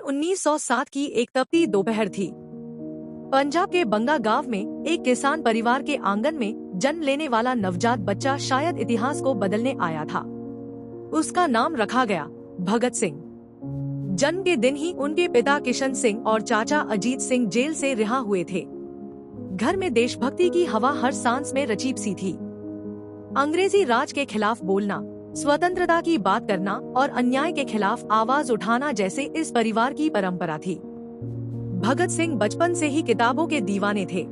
1907 की एक तपती दोपहर थी। पंजाब के बंगा गांव में एक किसान परिवार के आंगन में जन्म लेने वाला नवजात बच्चा शायद इतिहास को बदलने आया था। उसका नाम रखा गया भगत सिंह। जन्म के दिन ही उनके पिता किशन सिंह और चाचा अजीत सिंह जेल से रिहा हुए थे। घर में देशभक्ति की हवा हर सांस में रचीप सी थी। अंग्रेजी राज के खिलाफ बोलना, स्वतंत्रता की बात करना और अन्याय के खिलाफ आवाज उठाना जैसे इस परिवार की परंपरा थी। भगत सिंह बचपन से ही किताबों के दीवाने थे।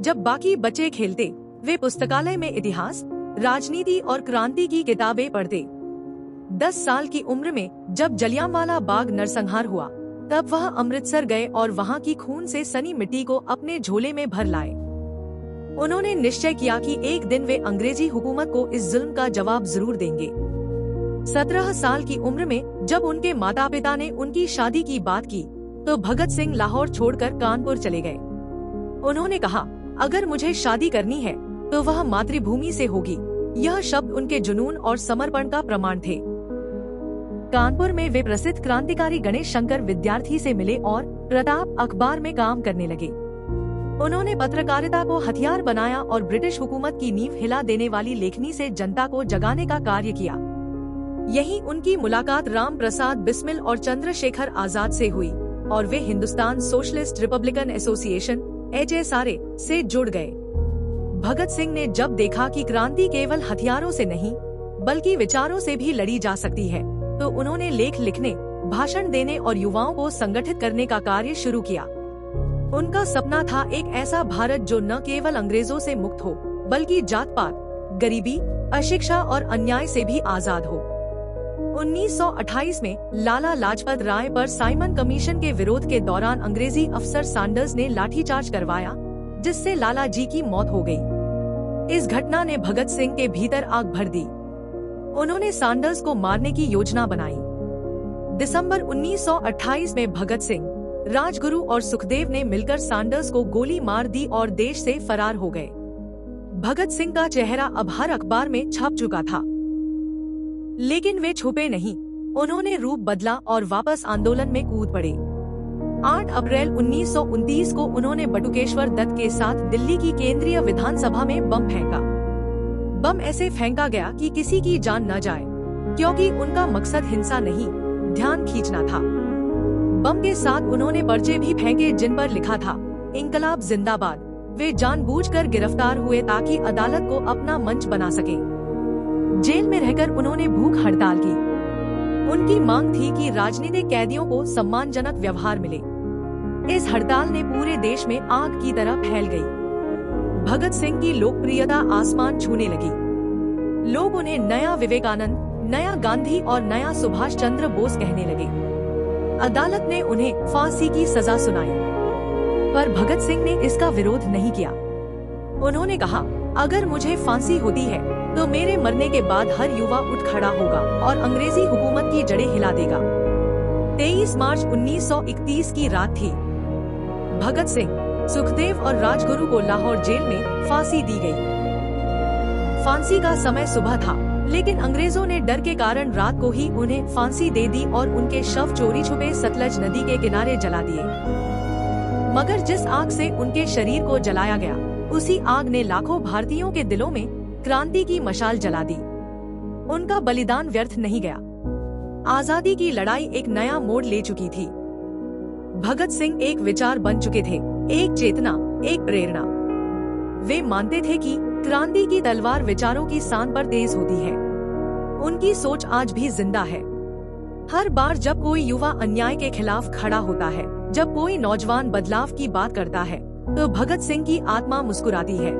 जब बाकी बच्चे खेलते, वे पुस्तकालय में इतिहास, राजनीति और क्रांति की किताबें पढ़ते। 10 साल की उम्र में जब जलियांवाला बाग नरसंहार हुआ, तब वह अमृतसर गए और वहां की खून से सनी मिट्टी को अपने झोले में भर लाए। उन्होंने निश्चय किया कि एक दिन वे अंग्रेजी हुकूमत को इस जुल्म का जवाब जरूर देंगे। 17 साल की उम्र में जब उनके माता पिता ने उनकी शादी की बात की, तो भगत सिंह लाहौर छोड़कर कानपुर चले गए। उन्होंने कहा, अगर मुझे शादी करनी है तो वह मातृभूमि से होगी। यह शब्द उनके जुनून और समर्पण का प्रमाण थे। कानपुर में वे प्रसिद्ध क्रांतिकारी गणेश शंकर विद्यार्थी से मिले और प्रताप अखबार में काम करने लगे। उन्होंने पत्रकारिता को हथियार बनाया और ब्रिटिश हुकूमत की नींव हिला देने वाली लेखनी से जनता को जगाने का कार्य किया। यहीं उनकी मुलाकात राम प्रसाद बिस्मिल और चंद्रशेखर आजाद से हुई और वे Hindustan socialist republican association (HSRA) से जुड़ गए। भगत सिंह ने जब देखा कि क्रांति केवल हथियारों से नहीं बल्कि विचारों से भी लड़ी जा सकती है, तो उन्होंने लेख लिखने, भाषण देने और युवाओं को संगठित करने का कार्य शुरू किया। उनका सपना था एक ऐसा भारत जो न केवल अंग्रेजों से मुक्त हो, बल्कि जात पात, गरीबी, अशिक्षा और अन्याय से भी आजाद हो। 1928 में लाला लाजपत राय पर साइमन कमीशन के विरोध के दौरान अंग्रेजी अफसर सैंडर्स ने लाठीचार्ज करवाया, जिससे लाला जी की मौत हो गई। इस घटना ने भगत सिंह के भीतर आग भर दी। उन्होंने सैंडर्स को मारने की योजना बनाई। दिसंबर 1928 में भगत सिंह, राजगुरु और सुखदेव ने मिलकर सैंडर्स को गोली मार दी और देश से फरार हो गए। भगत सिंह का चेहरा अब हर अखबार में छप चुका था, लेकिन वे छुपे नहीं। उन्होंने रूप बदला और वापस आंदोलन में कूद पड़े। 8 अप्रैल 1929 को उन्होंने बटुकेश्वर दत्त के साथ दिल्ली की केंद्रीय विधानसभा में बम फेंका। बम ऐसे फेंका गया कि किसी की जान न जाए, क्योंकि उनका मकसद हिंसा नहीं, ध्यान खींचना था। बम के साथ उन्होंने पर्चे भी फेंके जिन पर लिखा था, इंकलाब जिंदाबाद। वे जानबूझकर गिरफ्तार हुए ताकि अदालत को अपना मंच बना सके। जेल में रहकर उन्होंने भूख हड़ताल की। उनकी मांग थी कि राजनीतिक कैदियों को सम्मानजनक व्यवहार मिले। इस हड़ताल ने पूरे देश में आग की तरह फैल गई। भगत सिंह की लोकप्रियता आसमान छूने लगी। लोग उन्हें नया विवेकानंद, नया गांधी और नया सुभाष चंद्र बोस कहने लगे। अदालत ने उन्हें फांसी की सजा सुनाई, पर भगत सिंह ने इसका विरोध नहीं किया। उन्होंने कहा, अगर मुझे फांसी होती है तो मेरे मरने के बाद हर युवा उठ खड़ा होगा और अंग्रेजी हुकूमत की जड़ें हिला देगा। 23 मार्च 1931 की रात थी। भगत सिंह, सुखदेव और राजगुरु को लाहौर जेल में फांसी दी गई। फांसी का समय सुबह था, लेकिन अंग्रेजों ने डर के कारण रात को ही उन्हें फांसी दे दी और उनके शव चोरी छुपे सतलज नदी के किनारे जला दिए। मगर जिस आग से उनके शरीर को जलाया गया, उसी आग ने लाखों भारतीयों के दिलों में क्रांति की मशाल जला दी। उनका बलिदान व्यर्थ नहीं गया। आजादी की लड़ाई एक नया मोड़ ले चुकी थी। भगत सिंह एक विचार बन चुके थे, एक चेतना, एक प्रेरणा। वे मानते थे कि क्रांति की तलवार विचारों की सांध पर तेज होती है। उनकी सोच आज भी जिंदा है। हर बार जब कोई युवा अन्याय के खिलाफ खड़ा होता है, जब कोई नौजवान बदलाव की बात करता है, तो भगत सिंह की आत्मा मुस्कुराती है।